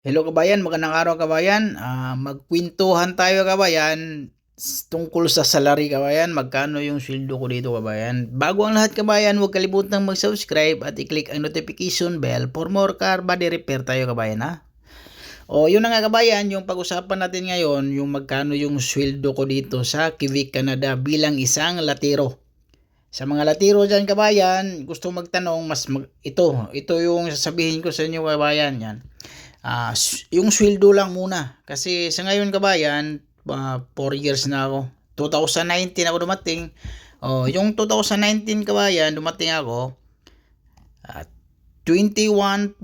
Hello kabayan, magandang araw kabayan. Magkwentuhan tayo kabayan tungkol sa salary kabayan. Magkano yung sweldo ko dito kabayan. Bago ang lahat kabayan, huwag kalimutang mag-subscribe at i-click ang notification bell for more car body repair tayo kabayan ha. O yun na nga kabayan, yung pag-usapan natin ngayon, yung magkano yung sweldo ko dito sa Quebec, Canada bilang isang latero. Sa mga latiro dyan kabayan, gusto magtanong, ito yung sasabihin ko sa inyo kabayan yan. Yung sweldo lang muna. Kasi sa ngayon kabayan, 4 years na ako. 2019 ako dumating. Yung 2019 kabayan, dumating ako at 21.75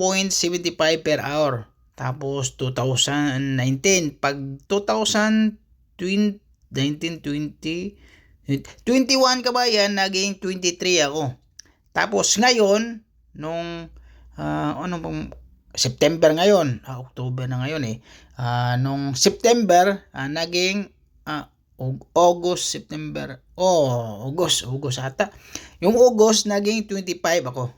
per hour. Tapos 2019, pag 2020, 19, 20, 21 kabayan, naging 23 ako. Tapos ngayon, nung September ngayon, October na ngayon nung September, naging August, September, August ata. Yung August, naging 25 ako.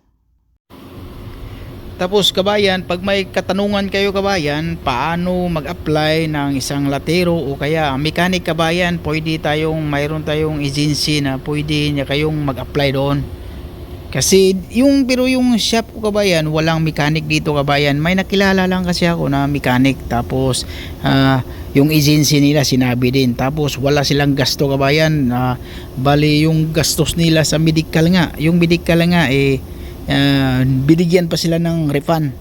Tapos kabayan, pag may katanungan kayo kabayan, paano mag-apply ng isang latero o kaya mechanic kabayan, mayroon tayong agency na pwede niya kayong mag-apply doon. Kasi yung shop ko kabayan, walang mechanic dito kabayan. May nakilala lang kasi ako na mechanic. Tapos yung agency nila sinabi din. Tapos wala silang gasto kabayan. Bali yung gastos nila sa medical nga. Yung medical nga binigyan pa sila ng refund.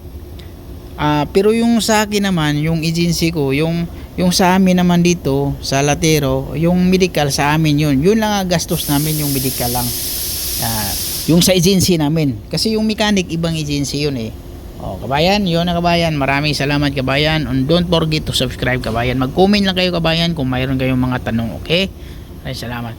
Pero yung sa akin naman, yung agency ko, yung sa amin naman dito sa latero, yung medical sa amin yun lang ang gastos namin, yung medical lang. Yung sa agency namin, kasi yung mechanic ibang agency yun kabayan, yun na kabayan. Maraming salamat kabayan, and don't forget to subscribe kabayan. Mag-comment lang kayo kabayan kung mayroon kayong mga tanong. Okay, ay salamat.